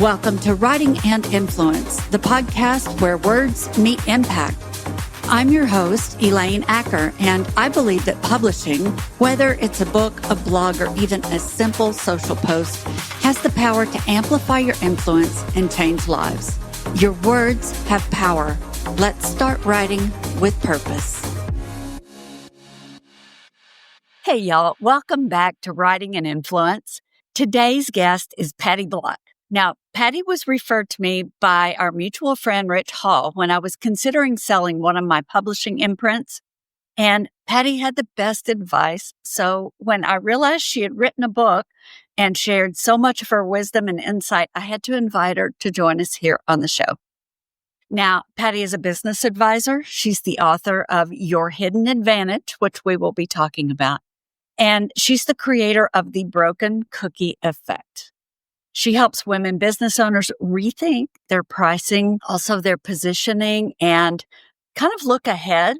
Welcome to Writing and Influence, the podcast where words meet impact. I'm your host, Elaine Acker, and I believe that publishing, whether it's a book, a blog, or even a simple social post, has the power to amplify your influence and change lives. Your words have power. Let's start writing with purpose. Hey, y'all. Welcome back to Writing and Influence. Today's guest is Patty Block. Now, Patty was referred to me by our mutual friend, Rich Hall, when I was considering selling one of my publishing imprints. And Patty had the best advice. So when I realized she had written a book and shared so much of her wisdom and insight, I had to invite her to join us here on the show. Now, Patty is a business advisor. She's the author of Your Hidden Advantage, which we will be talking about. And she's the creator of the Broken Cookie Effect. She helps women business owners rethink their pricing, also their positioning, and kind of look ahead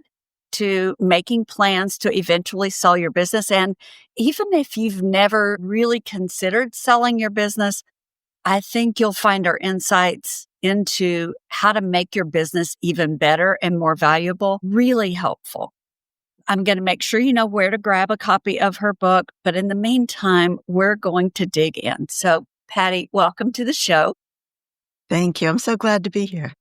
to making plans to eventually sell your business. And even if you've never really considered selling your business, I think you'll find our insights into how to make your business even better and more valuable really helpful. I'm going to make sure you know where to grab a copy of her book, but in the meantime, we're going to dig in. So, Patty, welcome to the show. Thank you. I'm so glad to be here.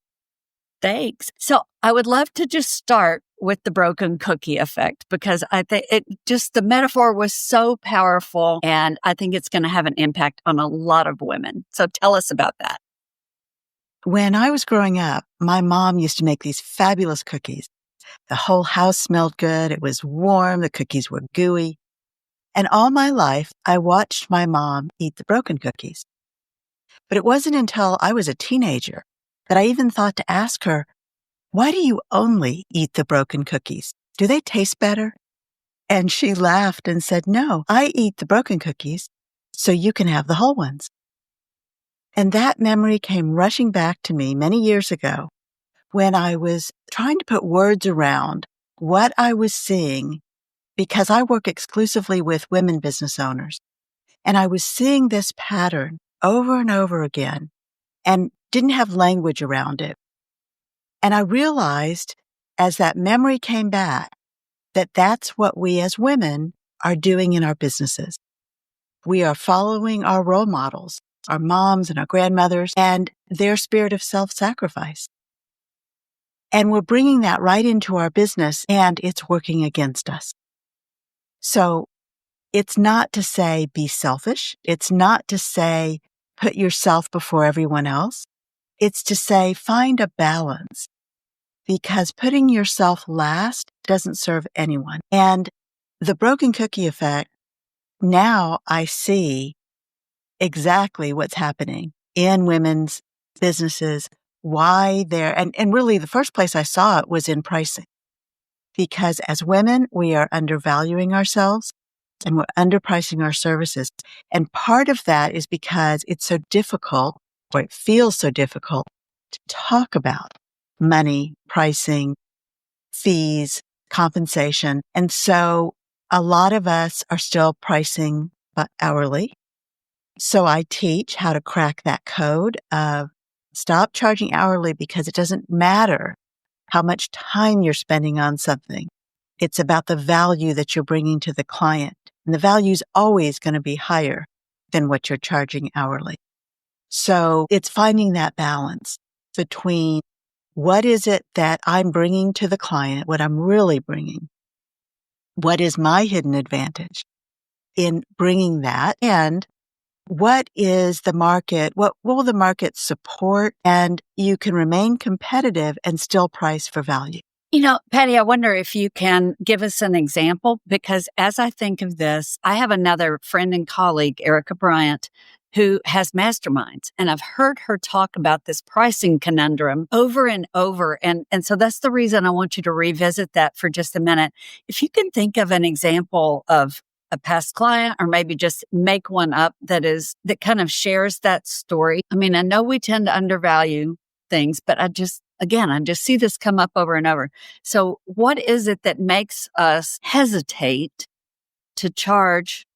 Thanks. So I would love to just start with the broken cookie effect, because I think the metaphor was so powerful, and I think it's going to have an impact on a lot of women. So tell us about that. When I was growing up, my mom used to make these fabulous cookies. The whole house smelled good. It was warm. The cookies were gooey. And all my life, I watched my mom eat the broken cookies. But it wasn't until I was a teenager that I even thought to ask her, why do you only eat the broken cookies? Do they taste better? And she laughed and said, no, I eat the broken cookies so you can have the whole ones. And that memory came rushing back to me many years ago when I was trying to put words around what I was seeing, because I work exclusively with women business owners. And I was seeing this pattern over and over again and didn't have language around it. And I realized as that memory came back that that's what we as women are doing in our businesses. We are following our role models, our moms and our grandmothers, and their spirit of self-sacrifice. And we're bringing that right into our business, and it's working against us. So it's not to say be selfish. It's not to say put yourself before everyone else. It's to say find a balance, because putting yourself last doesn't serve anyone. And the broken cookie effect, now I see exactly what's happening in women's businesses, why they're, and really the first place I saw it was in pricing. Because as women, we are undervaluing ourselves and we're underpricing our services. And part of that is because it's so difficult, or it feels so difficult, to talk about money, pricing, fees, compensation. And so a lot of us are still pricing hourly. So I teach how to crack that code of stop charging hourly, because it doesn't matter how much time you're spending on something. It's about the value that you're bringing to the client. And the value is always going to be higher than what you're charging hourly. So it's finding that balance between what is it that I'm bringing to the client, what I'm really bringing, what is my hidden advantage in bringing that, and what is the market, what will the market support, and you can remain competitive and still price for value. You know, Patty, I wonder if you can give us an example, because as I think of this, I have another friend and colleague, Erica Bryant, who has masterminds, and I've heard her talk about this pricing conundrum over and over. And so that's the reason I want you to revisit that for just a minute. If you can think of an example of a past client, or maybe just make one up that kind of shares that story. I mean, I know we tend to undervalue things, but I just see this come up over and over. So what is it that makes us hesitate to charge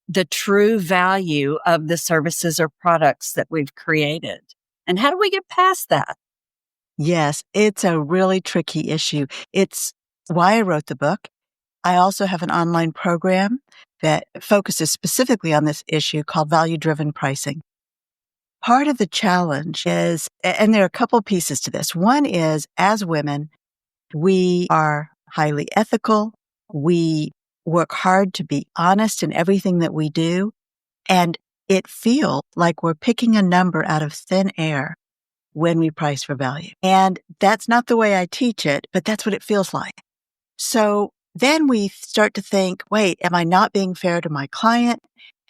the true value of the services or products that we've created? And how do we get past that? Yes, it's a really tricky issue. It's why I wrote the book. I also have an online program that focuses specifically on this issue called value-driven pricing. Part of the challenge is, and there are a couple pieces to this. One is, as women, we are highly ethical. We work hard to be honest in everything that we do. And it feels like we're picking a number out of thin air when we price for value. And that's not the way I teach it, but that's what it feels like. So then we start to think, wait, am I not being fair to my client?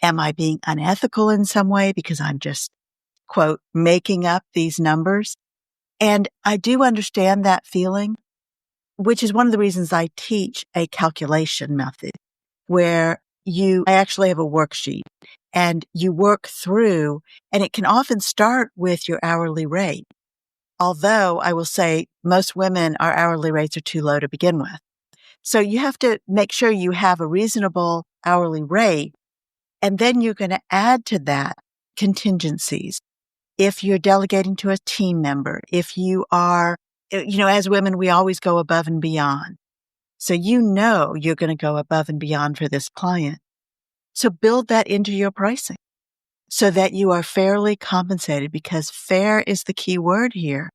Am I being unethical in some way because I'm just, quote, making up these numbers? And I do understand that feeling, which is one of the reasons I teach a calculation method where I actually have a worksheet and you work through, and it can often start with your hourly rate. Although I will say most women, our hourly rates are too low to begin with. So you have to make sure you have a reasonable hourly rate, and then you're going to add to that contingencies. If you're delegating to a team member, if you are, as women, we always go above and beyond. So you're going to go above and beyond for this client. So build that into your pricing so that you are fairly compensated, because fair is the key word here.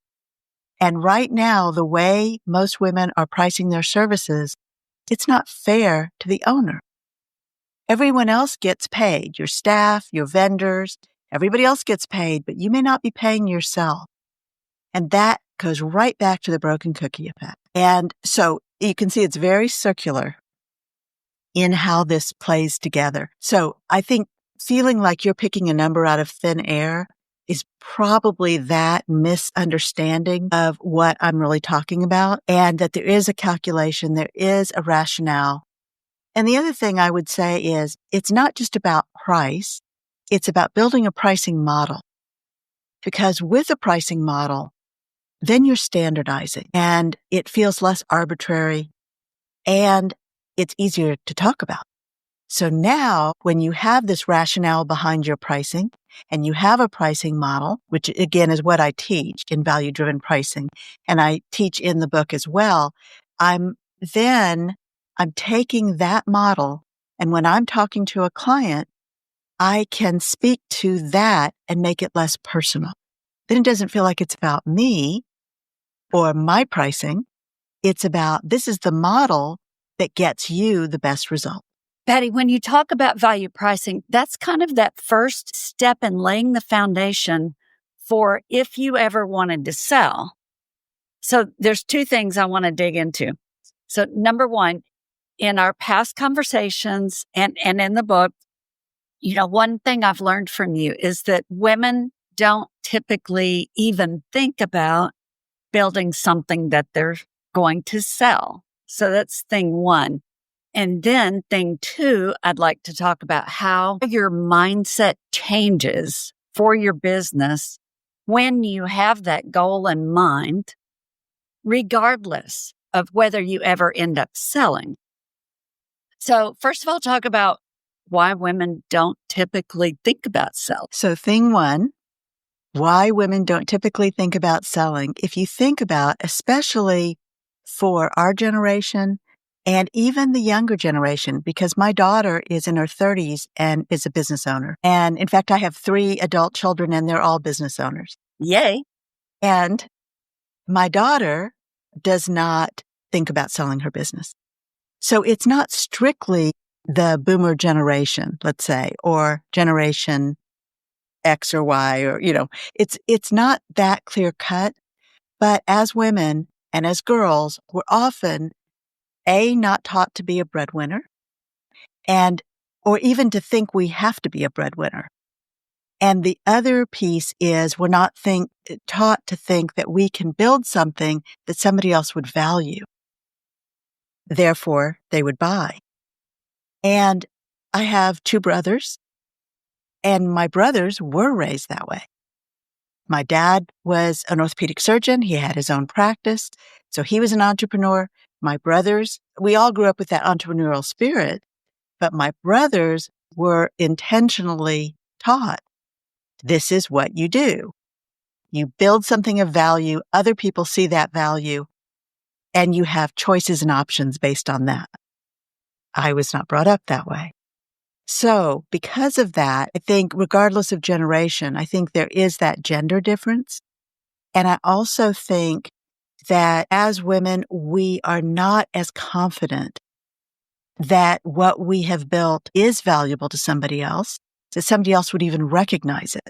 And right now, the way most women are pricing their services, it's not fair to the owner. Everyone else gets paid, your staff, your vendors, everybody else gets paid, but you may not be paying yourself. And that goes right back to the broken cookie effect. And so you can see it's very circular in how this plays together. So I think feeling like you're picking a number out of thin air is probably that misunderstanding of what I'm really talking about, and that there is a calculation, there is a rationale. And the other thing I would say is it's not just about price, it's about building a pricing model. Because with a pricing model, then you're standardizing and it feels less arbitrary and it's easier to talk about. So now when you have this rationale behind your pricing and you have a pricing model, which again is what I teach in value-driven pricing, and I teach in the book as well, I'm taking that model, and when I'm talking to a client, I can speak to that and make it less personal. Then it doesn't feel like it's about me or my pricing. It's about, this is the model that gets you the best result. Patty, when you talk about value pricing, that's kind of that first step in laying the foundation for if you ever wanted to sell. So there's two things I want to dig into. So number one, in our past conversations and in the book, one thing I've learned from you is that women don't typically even think about building something that they're going to sell. So that's thing one. And then thing two, I'd like to talk about how your mindset changes for your business when you have that goal in mind, regardless of whether you ever end up selling. So first of all, talk about why women don't typically think about selling. So thing one, why women don't typically think about selling. If you think about, especially for our generation and even the younger generation, because my daughter is in her 30s and is a business owner. And in fact, I have 3 adult children and they're all business owners. Yay. And my daughter does not think about selling her business. So it's not strictly the boomer generation, let's say, or generation X or Y, or, it's not that clear cut. But as women and as girls, we're often not taught to be a breadwinner or even to think we have to be a breadwinner. And the other piece is we're not taught to think that we can build something that somebody else would value. Therefore, they would buy. And I have 2 brothers, and my brothers were raised that way. My dad was an orthopedic surgeon. He had his own practice. So he was an entrepreneur. My brothers, we all grew up with that entrepreneurial spirit, but my brothers were intentionally taught. This is what you do. You build something of value, other people see that value, and you have choices and options based on that. I was not brought up that way. So because of that, I think regardless of generation, I think there is that gender difference. And I also think that as women, we are not as confident that what we have built is valuable to somebody else, that somebody else would even recognize it.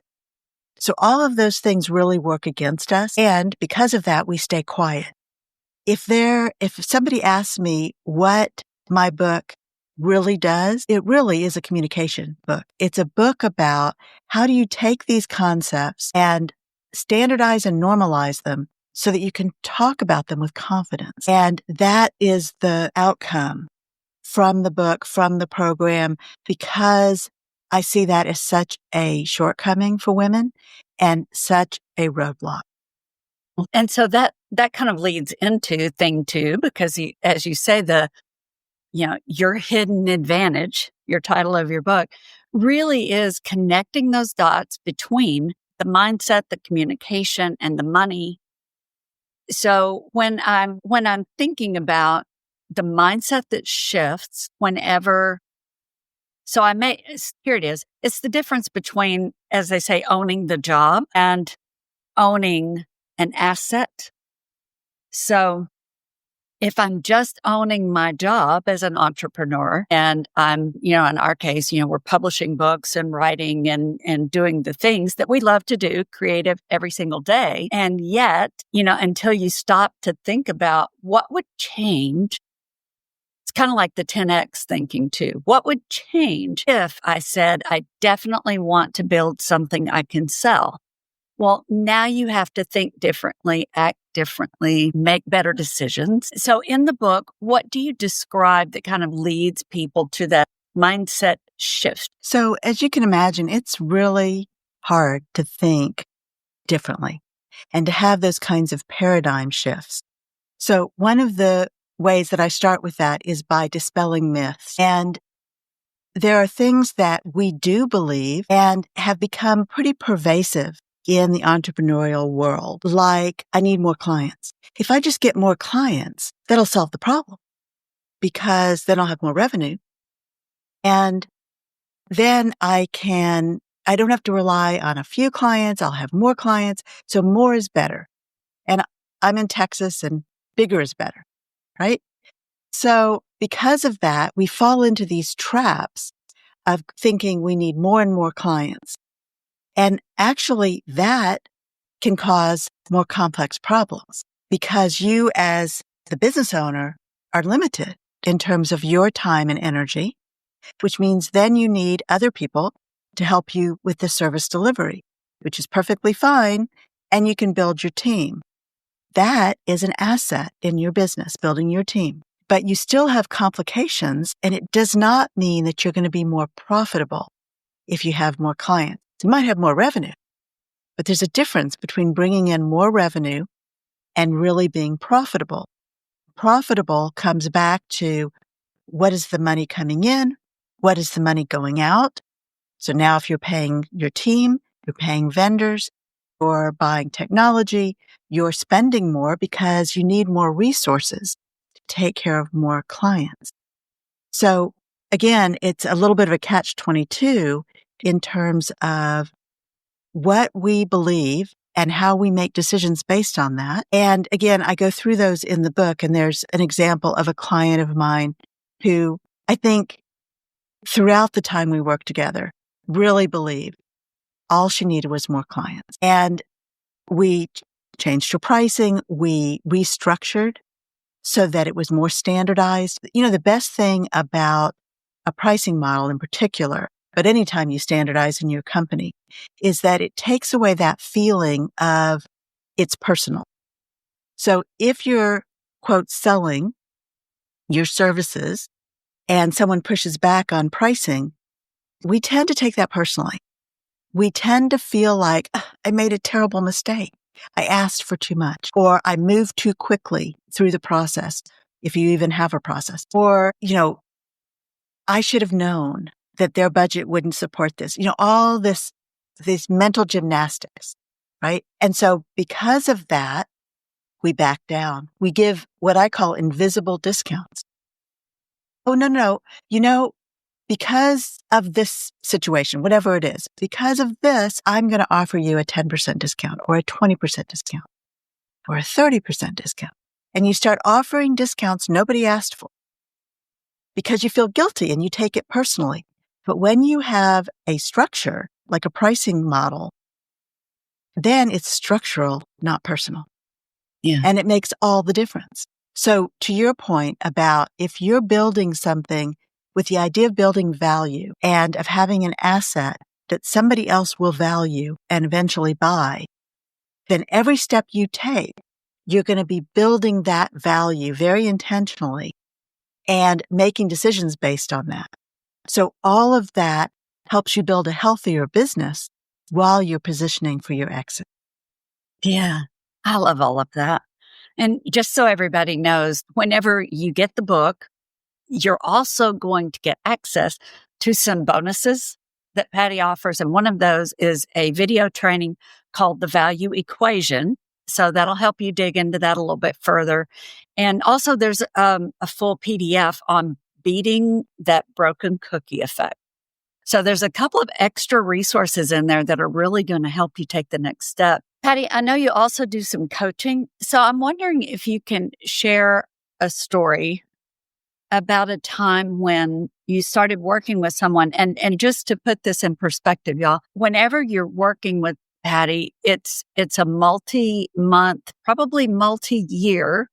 So all of those things really work against us. And because of that, we stay quiet. If somebody asks me what my book really does, it really is a communication book. It's a book about how do you take these concepts and standardize and normalize them so that you can talk about them with confidence. And that is the outcome from the book, from the program, because I see that as such a shortcoming for women and such a roadblock. And so that kind of leads into thing 2, because as you say, your hidden advantage, your title of your book, really is connecting those dots between the mindset, the communication, and the money. So when I'm thinking about the mindset that shifts here it is. It's the difference between, as they say, owning the job and owning an asset. So if I'm just owning my job as an entrepreneur and I'm, in our case, we're publishing books and writing and doing the things that we love to do, creative every single day. And yet, until you stop to think about what would change, it's kind of like the 10X thinking too. What would change if I said, I definitely want to build something I can sell? Well, now you have to think differently, act differently, make better decisions. So in the book, what do you describe that kind of leads people to that mindset shift? So as you can imagine, it's really hard to think differently and to have those kinds of paradigm shifts. So one of the ways that I start with that is by dispelling myths. And there are things that we do believe and have become pretty pervasive in the entrepreneurial world, like I need more clients. If I just get more clients, that'll solve the problem because then I'll have more revenue. And then I don't have to rely on a few clients. I'll have more clients. So more is better. And I'm in Texas and bigger is better, right? So because of that, we fall into these traps of thinking we need more and more clients. And actually that can cause more complex problems because you as the business owner are limited in terms of your time and energy, which means then you need other people to help you with the service delivery, which is perfectly fine. And you can build your team. That is an asset in your business, building your team. But you still have complications, and it does not mean that you're going to be more profitable if you have more clients. You might have more revenue, but there's a difference between bringing in more revenue and really being profitable. Profitable comes back to what is the money coming in? What is the money going out? So now if you're paying your team, you're paying vendors, or buying technology, you're spending more because you need more resources to take care of more clients. So again, it's a little bit of a catch-22 in terms of what we believe and how we make decisions based on that. And again, I go through those in the book, and there's an example of a client of mine who I think throughout the time we worked together really believed all she needed was more clients. And we changed her pricing. We restructured so that it was more standardized. The best thing about a pricing model in particular, but anytime you standardize in your company, is that it takes away that feeling of it's personal. So if you're, quote, selling your services and someone pushes back on pricing, we tend to take that personally. We tend to feel like I made a terrible mistake. I asked for too much, or I moved too quickly through the process, if you even have a process, or, I should have known that their budget wouldn't support this. All these mental gymnastics, right? And so because of that, we back down. We give what I call invisible discounts. Oh, no, no. Because of this situation, whatever it is, because of this, I'm going to offer you a 10% discount or a 20% discount or a 30% discount. And you start offering discounts nobody asked for because you feel guilty and you take it personally. But when you have a structure, like a pricing model, then it's structural, not personal. Yeah. And it makes all the difference. So to your point about if you're building something with the idea of building value and of having an asset that somebody else will value and eventually buy, then every step you take, you're going to be building that value very intentionally and making decisions based on that. So all of that helps you build a healthier business while you're positioning for your exit. Yeah. I love all of that. And just so everybody knows, whenever you get the book, you're also going to get access to some bonuses that Patty offers. And one of those is a video training called The Value Equation. So that'll help you dig into that a little bit further. And also there's a full PDF on beating that broken cookie effect. So there's a couple of extra resources in there that are really going to help you take the next step. Patty, I know you also do some coaching. So I'm wondering if you can share a story about a time when you started working with someone. And just to put this in perspective, y'all, whenever you're working with Patty, it's a multi-month, probably multi-year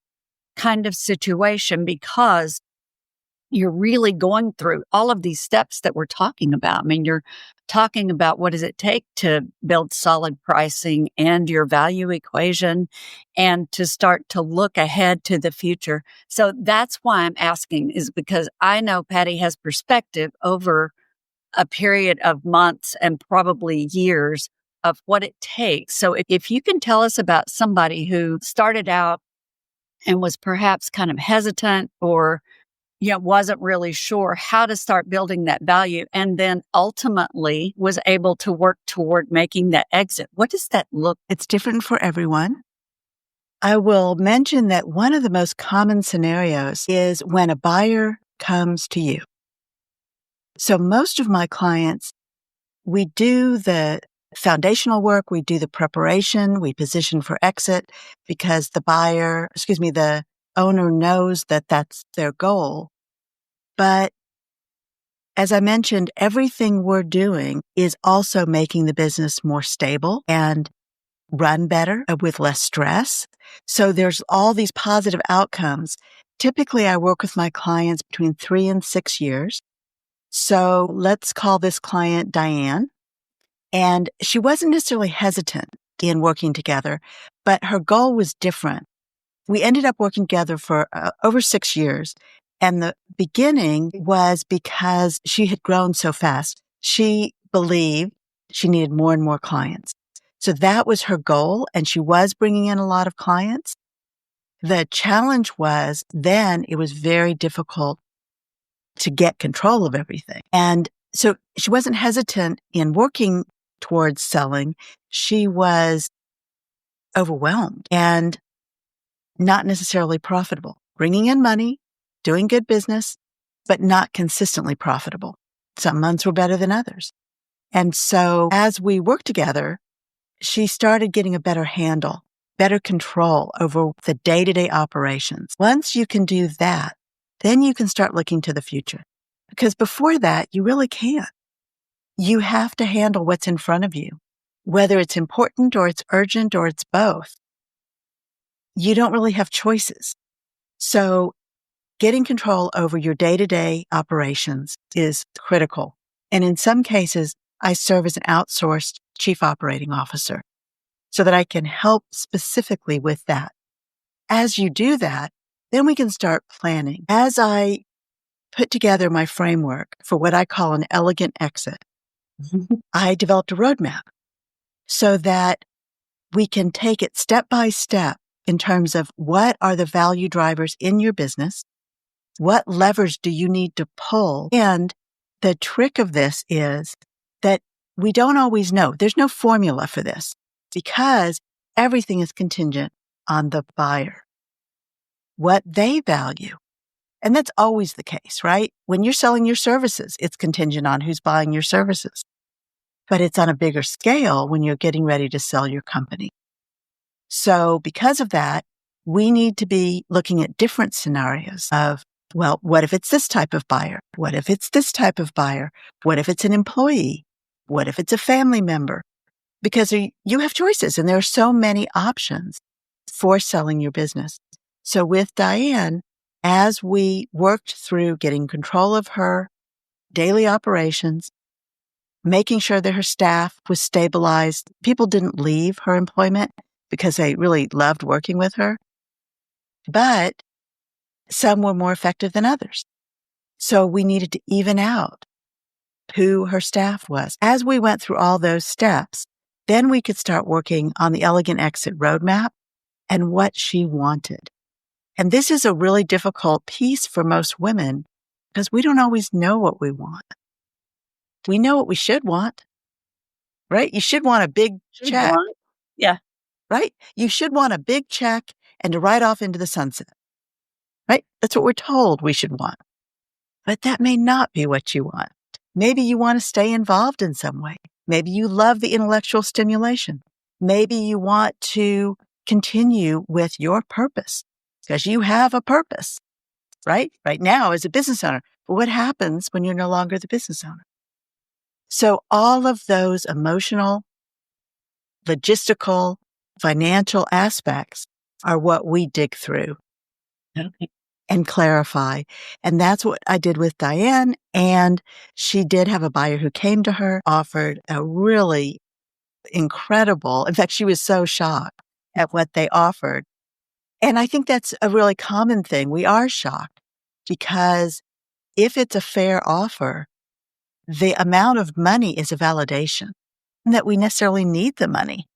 kind of situation because you're really going through all of these steps that we're talking about. I mean, you're talking about what does it take to build solid pricing and your value equation and to start to look ahead to the future. So that's why I'm asking, is because I know Patty has perspective over a period of months and probably years of what it takes. So if you can tell us about somebody who started out and was perhaps kind of hesitant or wasn't really sure how to start building that value and then ultimately was able to work toward making that exit. What does that look? It's different for everyone. I will mention that one of the most common scenarios is when a buyer comes to you. So most of my clients, we do the foundational work, we do the preparation, we position for exit because the owner knows that that's their goal. But as I mentioned, everything we're doing is also making the business more stable and run better with less stress. So there's all these positive outcomes. Typically, I work with my clients between 3 and 6 years. So let's call this client Diane. And she wasn't necessarily hesitant in working together, but her goal was different. We ended up working together for over 6 years. And the beginning was because she had grown so fast. She believed she needed more and more clients. So that was her goal. And she was bringing in a lot of clients. The challenge was then it was very difficult to get control of everything. And so she wasn't hesitant in working towards selling. She was overwhelmed and not necessarily profitable, bringing in money, doing good business, but not consistently profitable. Some months were better than others. And so as we worked together, she started getting a better handle, better control over the day-to-day operations. Once you can do that, then you can start looking to the future. Because before that, you really can't. You have to handle what's in front of you, whether it's important or it's urgent or it's both. You don't really have choices. So getting control over your day-to-day operations is critical. And in some cases, I serve as an outsourced chief operating officer so that I can help specifically with that. As you do that, then we can start planning. As I put together my framework for what I call an elegant exit, I developed a roadmap so that we can take it step by step in terms of what are the value drivers in your business, what levers do you need to pull, and the trick of this is that we don't always know. There's no formula for this because everything is contingent on the buyer, what they value. And that's always the case, right? When you're selling your services, it's contingent on who's buying your services. But it's on a bigger scale when you're getting ready to sell your company. So because of that, we need to be looking at different scenarios of, well, what if it's this type of buyer? What if it's this type of buyer? What if it's an employee? What if it's a family member? Because you have choices and there are so many options for selling your business. So with Diane, as we worked through getting control of her daily operations, making sure that her staff was stabilized, people didn't leave her employment because they really loved working with her, but some were more effective than others. So we needed to even out who her staff was. As we went through all those steps, then we could start working on the elegant exit roadmap and what she wanted. And this is a really difficult piece for most women because we don't always know what we want. We know what we should want, right? You should want a big check. Yeah. Right? You should want a big check and to ride off into the sunset, right? That's what we're told we should want. But that may not be what you want. Maybe you want to stay involved in some way. Maybe you love the intellectual stimulation. Maybe you want to continue with your purpose because you have a purpose, right? Right now as a business owner. But what happens when you're no longer the business owner? So all of those emotional, logistical, financial aspects are what we dig through and clarify. And that's what I did with Diane. And she did have a buyer who came to her, offered a really incredible, in fact, she was so shocked at what they offered. And I think that's a really common thing. We are shocked because if it's a fair offer, the amount of money is a validation, and that we necessarily need the money.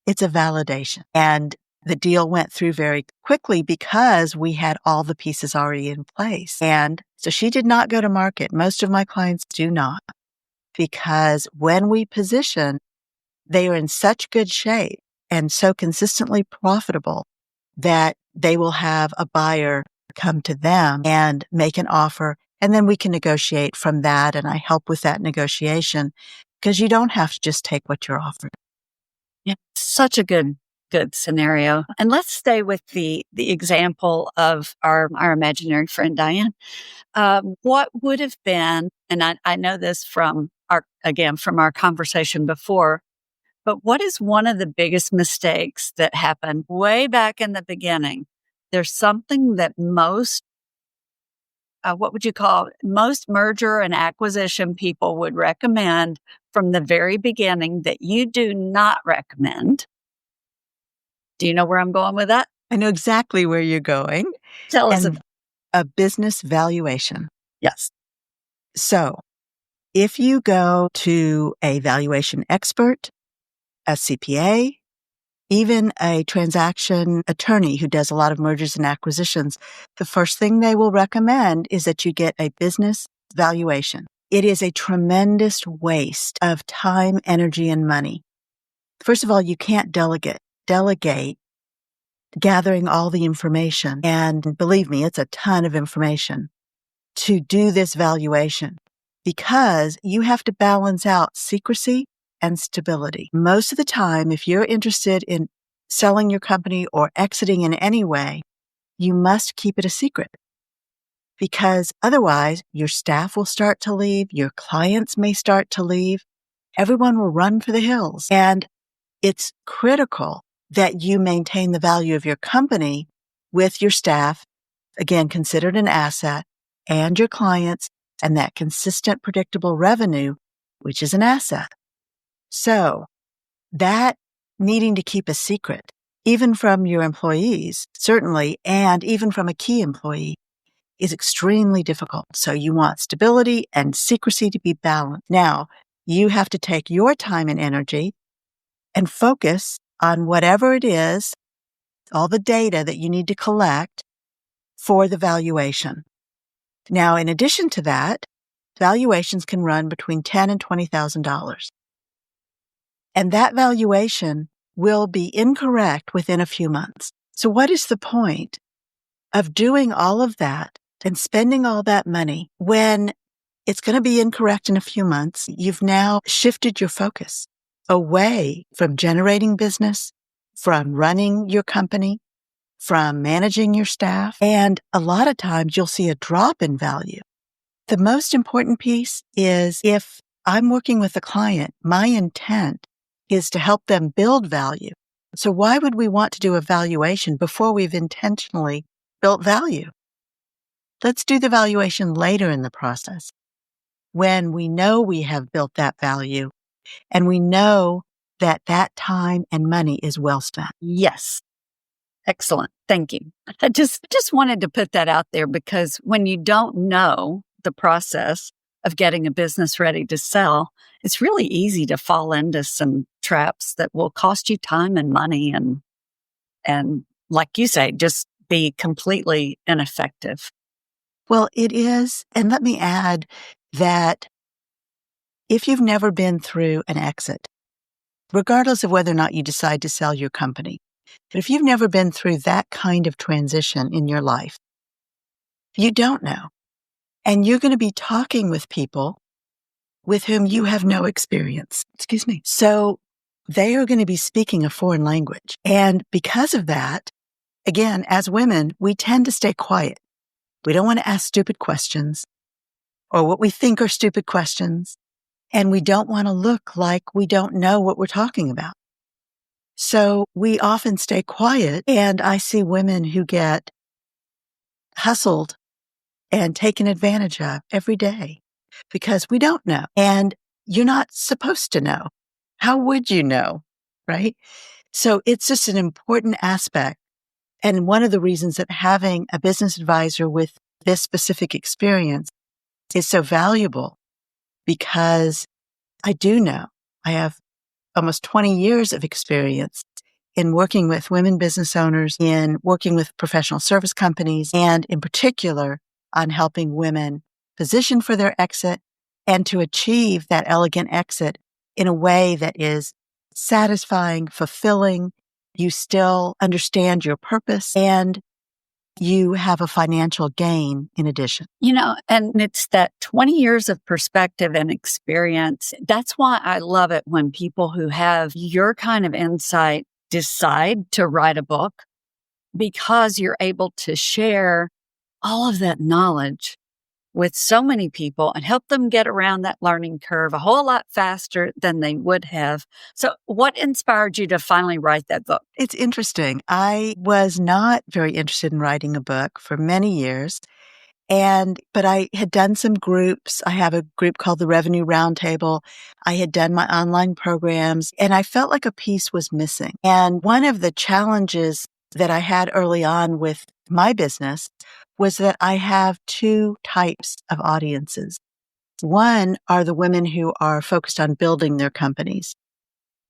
It's a validation. And the deal went through very quickly because we had all the pieces already in place. And so she did not go to market. Most of my clients do not, because when we position, they are in such good shape and so consistently profitable that they will have a buyer come to them and make an offer. And then we can negotiate from that. And I help with that negotiation because you don't have to just take what you're offered. Yeah, such a good scenario. And let's stay with the example of our imaginary friend, Diane. What would have been, and I know this from our conversation before, but what is one of the biggest mistakes that happened way back in the beginning? There's something that most merger and acquisition people would recommend from the very beginning that you do not recommend. Do you know where I'm going with that? I know exactly where you're going. Tell us And a business valuation. Yes. So if you go to a valuation expert, a CPA, even a transaction attorney who does a lot of mergers and acquisitions, the first thing they will recommend is that you get a business valuation. It is a tremendous waste of time, energy, and money. First of all, you can't delegate gathering all the information. And believe me, it's a ton of information to do this valuation because you have to balance out secrecy and stability. Most of the time, if you're interested in selling your company or exiting in any way, you must keep it a secret because otherwise your staff will start to leave, your clients may start to leave, everyone will run for the hills. And it's critical that you maintain the value of your company with your staff, again, considered an asset, and your clients, and that consistent, predictable revenue, which is an asset. So that needing to keep a secret, even from your employees, certainly, and even from a key employee, is extremely difficult. So you want stability and secrecy to be balanced. Now, you have to take your time and energy and focus on whatever it is, all the data that you need to collect for the valuation. Now, in addition to that, valuations can run between $10,000 and $20,000. And that valuation will be incorrect within a few months. So what is the point of doing all of that and spending all that money when it's going to be incorrect in a few months? You've now shifted your focus away from generating business, from running your company, from managing your staff. And a lot of times you'll see a drop in value. The most important piece is if I'm working with a client, my intent is to help them build value. So why would we want to do a valuation before we've intentionally built value? Let's do the valuation later in the process when we know we have built that value and we know that that time and money is well spent. Yes. Excellent. Thank you. I just wanted to put that out there because when you don't know the process of getting a business ready to sell, it's really easy to fall into some traps that will cost you time and money and like you say, just be completely ineffective. Well, it is. And let me add that if you've never been through an exit, regardless of whether or not you decide to sell your company, but if you've never been through that kind of transition in your life, you don't know. And you're going to be talking with people with whom you have no experience. Excuse me. So they are going to be speaking a foreign language. And because of that, again, as women, we tend to stay quiet. We don't want to ask stupid questions or what we think are stupid questions. And we don't want to look like we don't know what we're talking about. So we often stay quiet. And I see women who get hustled and taken advantage of every day because we don't know. And you're not supposed to know. How would you know? Right? So it's just an important aspect. And one of the reasons that having a business advisor with this specific experience is so valuable, because I do know I have almost 20 years of experience in working with women business owners, in working with professional service companies, and in particular on helping women position for their exit and to achieve that elegant exit in a way that is satisfying, fulfilling. You still understand your purpose and you have a financial gain in addition. And it's that 20 years of perspective and experience. That's why I love it when people who have your kind of insight decide to write a book, because you're able to share all of that knowledge with so many people and help them get around that learning curve a whole lot faster than they would have. So what inspired you to finally write that book? It's interesting. I was not very interested in writing a book for many years. But I had done some groups. I have a group called the Revenue Roundtable. I had done my online programs and I felt like a piece was missing. And one of the challenges that I had early on with my business was that I have two types of audiences. One are the women who are focused on building their companies,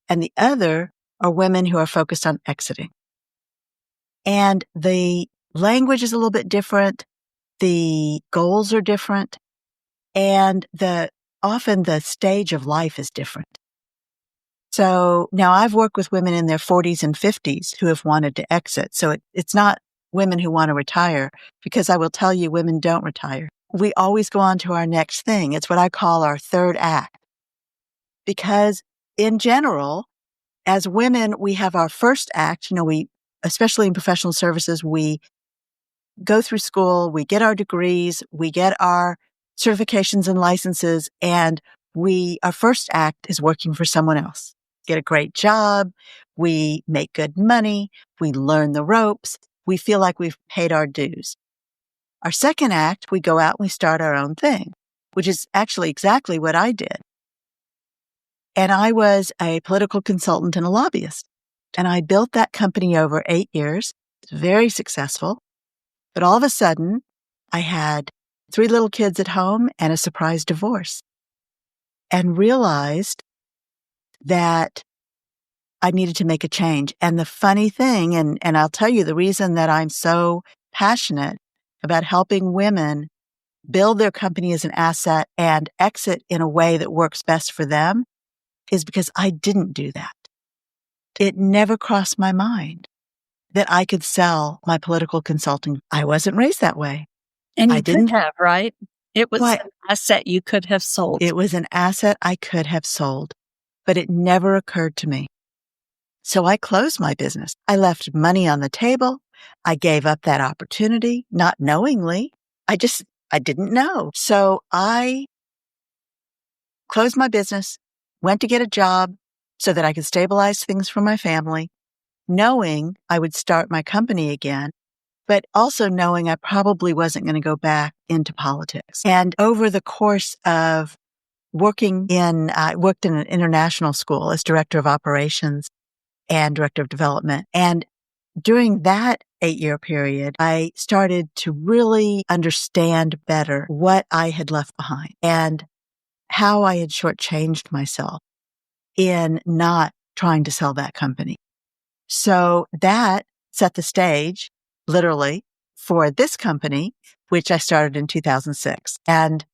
and the other are women who are focused on exiting. And the language is a little bit different. The goals are different, and often the stage of life is different. So now I've worked with women in their 40s and 50s who have wanted to exit. So it's not women who want to retire, because I will tell you, women don't retire. We always go on to our next thing. It's what I call our third act. Because in general, as women, we have our first act. Especially in professional services, we go through school, we get our degrees, we get our certifications and licenses, and our first act is working for someone else. Get a great job, we make good money, we learn the ropes, we feel like we've paid our dues. Our second act, we go out and we start our own thing, which is actually exactly what I did. And I was a political consultant and a lobbyist. And I built that company over 8 years. It's very successful. But all of a sudden, I had 3 little kids at home and a surprise divorce, and realized that I needed to make a change. And the funny thing, and I'll tell you the reason that I'm so passionate about helping women build their company as an asset and exit in a way that works best for them is because I didn't do that. It never crossed my mind that I could sell my political consulting. I wasn't raised that way. And you I could didn't have, right? It was Why? an asset you could have sold. It was an asset I could have sold, but it never occurred to me. So I closed my business. I left money on the table. I gave up that opportunity, not knowingly. I didn't know. So I closed my business, went to get a job so that I could stabilize things for my family, knowing I would start my company again, but also knowing I probably wasn't going to go back into politics. And over the course of I worked in an international school as director of operations and director of development. And during that 8-year period, I started to really understand better what I had left behind and how I had shortchanged myself in not trying to sell that company. So that set the stage, literally, for this company, which I started in 2006. And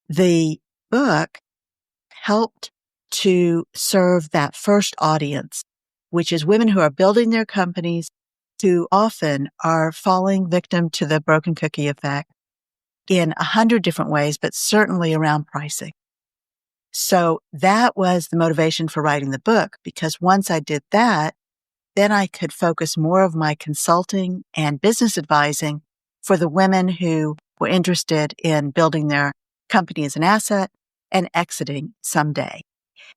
the book helped to serve that first audience, which is women who are building their companies, who often are falling victim to the broken cookie effect in 100 different ways, but certainly around pricing. So that was the motivation for writing the book, because once I did that, then I could focus more of my consulting and business advising for the women who were interested in building their company as an asset and exiting someday.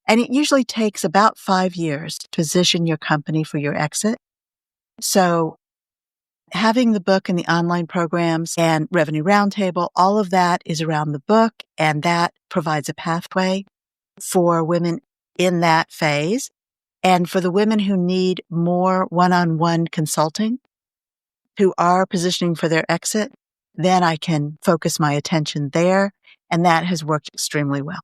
And it usually takes about 5 years to position your company for your exit. So having the book and the online programs and Revenue Roundtable, all of that is around the book, and that provides a pathway for women in that phase. And for the women who need more one-on-one consulting, who are positioning for their exit, then I can focus my attention there. And that has worked extremely well.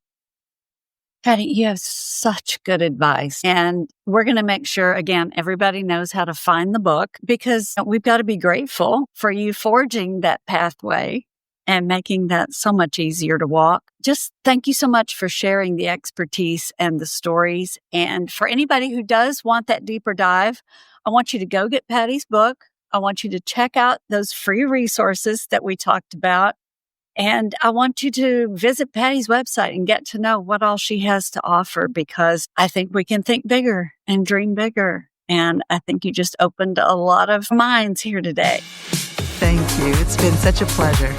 Patty, you have such good advice. And we're going to make sure, again, everybody knows how to find the book, because we've got to be grateful for you forging that pathway and making that so much easier to walk. Just thank you so much for sharing the expertise and the stories. And for anybody who does want that deeper dive, I want you to go get Patty's book. I want you to check out those free resources that we talked about. And I want you to visit Patty's website and get to know what all she has to offer, because I think we can think bigger and dream bigger. And I think you just opened a lot of minds here today. Thank you. It's been such a pleasure.